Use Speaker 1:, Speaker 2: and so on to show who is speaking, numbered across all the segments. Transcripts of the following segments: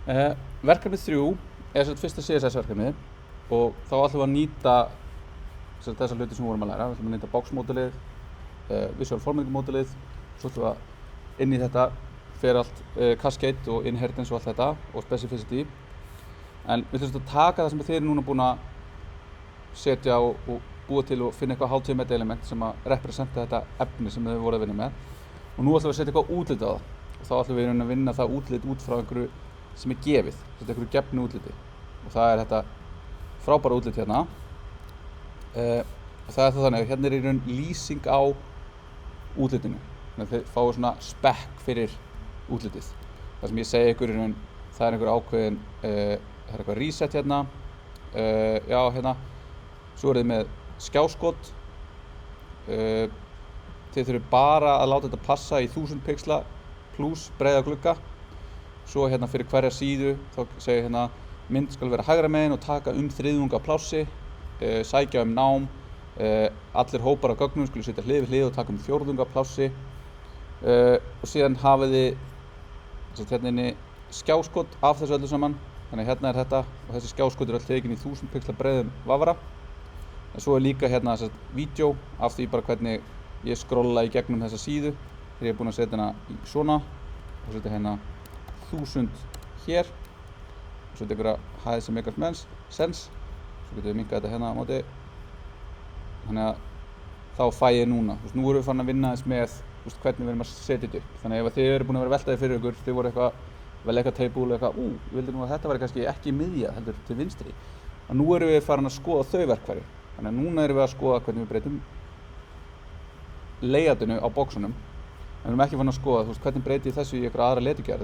Speaker 1: Verkefni 3 er fyrsta CSS-verkefnið og þá ætlum við að nýta þessa hluti sem við vorum að læra. Við ætlum að nýta box-módelið, visual formatting-módelið, svo ætlum við að inn í þetta fer allt cascade og inheritance og allt þetta og specificity. En við ætlum að taka það sem þið eru núna búin að setja og búa til og finna eitthvað HTML element sem að representa þetta efni sem þið voru að vinna með. Og nú ætlum við að setja eitthvað útlit á það. Og þá ætlum við að vinna það útlit út frá einhverju sem er gefið, einhverju gefnu útliti. Og það er þetta frábæra útlit hérna. Og það er það þannig að hérna er í raun lýsing á útlitinu. Þannig að þið fáið svona spekk fyrir útlitið. Það sem ég segi ykkur í raun, það er einhver ákveðin, það er eitthvað reset hérna. Já, hérna. Svo er þið með skjáskot. Þið þurfum bara að láta þetta passa í 1000 pixla pluss breiða glugga. Svo hérna fyrir hverja síðu þá segir hérna mynd skal vera hægra megin og taka 1/3 af plássi, sækja nám, allir hópar af gögnum skulu sitja hlið við hlið og taka 1/4 af plássi og síðan hafið þið hérna inni skjáskot af þessu öllu saman. Þannig hérna er þetta og þessi skjáskot er öll tekin í 1000 pixla breiðum vafra. En svo er líka hérna vídeó af því bara hvernig ég skrolla í gegnum þessa síðu þegar ég er búinn að setja hana í svona og setja hérna 1000 hér og setja ykkur að hæð sem make sense. Svo getum við minkað þetta hérna á móti. Þannig að þá fæ ég núna. Nú erum við farin að vinna þess með hvernig við erum að setja þetta upp. Þannig að ef þið eru búin að vera veltaði fyrir ykkur, þið voru eitthvað vel eitthvað table eitthvað, ég vildi nú að þetta væri kannski ekki miðja heldur til vinstri. Og nú erum við farin að skoða þau verkfæri. Þannig að núna erum við að skoða hvernig við breytum layoutinu á boxunum. En við erum ekki farin að skoða hvernig breyti ég þessu í einhverja aðra letugerð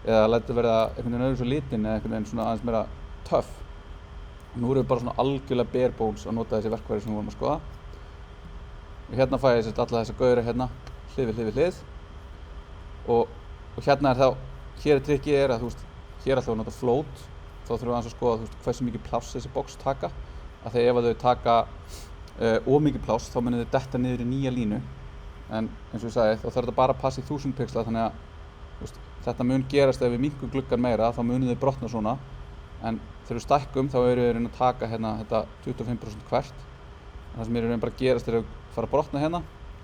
Speaker 1: eða læti verða einhvern veginn öðru svo litin eða einhvern veginn svona aðeins meira töff. Nú erum við bara svona algjörlega bare bones að nota þessi verkfæri sem við vorum að skoða. Og hérna fæ ég alla þessa gaura hérna hlið við hlið. Og hérna er hér er trikkið að hér ætlum við að nota float. Þá þurfum við aðeins að skoða hversu mikið pláss þessi box taka. Af því ef þau taka of mikið pláss þá munið þau detta niður í nýja línu. En eins og ég sagði þá þarf þetta bara að passa í 1000 pixla þannig að þetta mun gerast ef við minkum gluggan meira þá munið þau brotna svona. En þegar við stækkum þá erum við að taka hérna þetta 25% hvert. Það sem er bara að gerast er að fara að brotna hérna.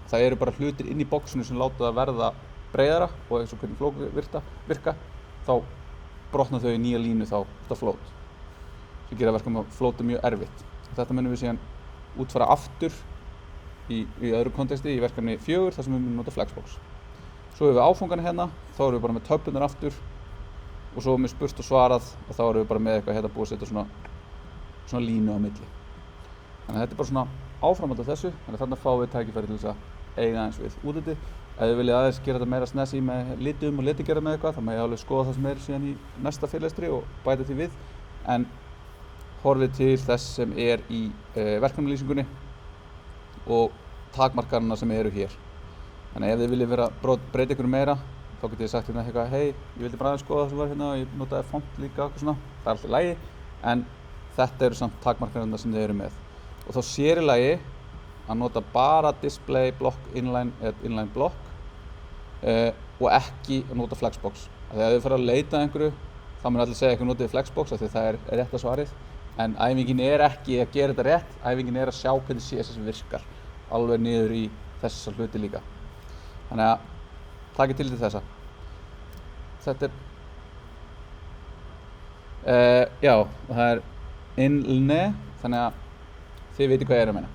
Speaker 1: Það eru bara hlutir inn í boxinu sem láta það verða breiðara og eins og hvernig flók virka þá brotna þau í nýja línu þá þetta flót. Sem gera verkum að flót er mjög erfitt. Þetta munum við síðan útfæra aftur í öðru konteksti í verkefni 4 þar sem við munum nota Flexbox. Svo hefur við áfangana hérna, þá erum við bara með töflunar aftur og svo með spurt og svarað og þá erum við bara með eitthvað hérna búið að setja svona línu á milli. Þannig að þetta er bara svona áframhald af þessu, þannig að þarna fáum við tækifæri til þess að eiga aðeins við útlitið. Ef þið viljið aðeins gera þetta meira snesi með litum og litigerð með eitthvað, þá má ég alveg skoða það sem er síðan í næsta fyrirlestri og bæta því við. En horfið til þess sem er í verkefnalýsingunni og takmarkarna sem eru hér. Þannig ef þið viljið vera breyta ykkur meira, þá getið þið sagt hérna eitthvað, hei, ég vildi bara aðeins skoða það sem var hérna og ég notaði font líka og svona. Það er alltaf í lagi, en þetta eru samt takmarkarna sem þið eru með. Og þá sér í lagi að nota bara display block inline eða inline block og ekki að nota Flexbox. Þegar þið fyrir að leita einhverju, þá mun allir segja ekki notið Flexbox af því það er rétta svarið. En æfingin er ekki að gera þetta rétt, æfingin er að sjá hvernig CSS virkar alveg niður í þessa hluti líka. Þannig að takið til þessa. Þetta er já, og það er inline, þannig að þið veitir hvað ég er að meina.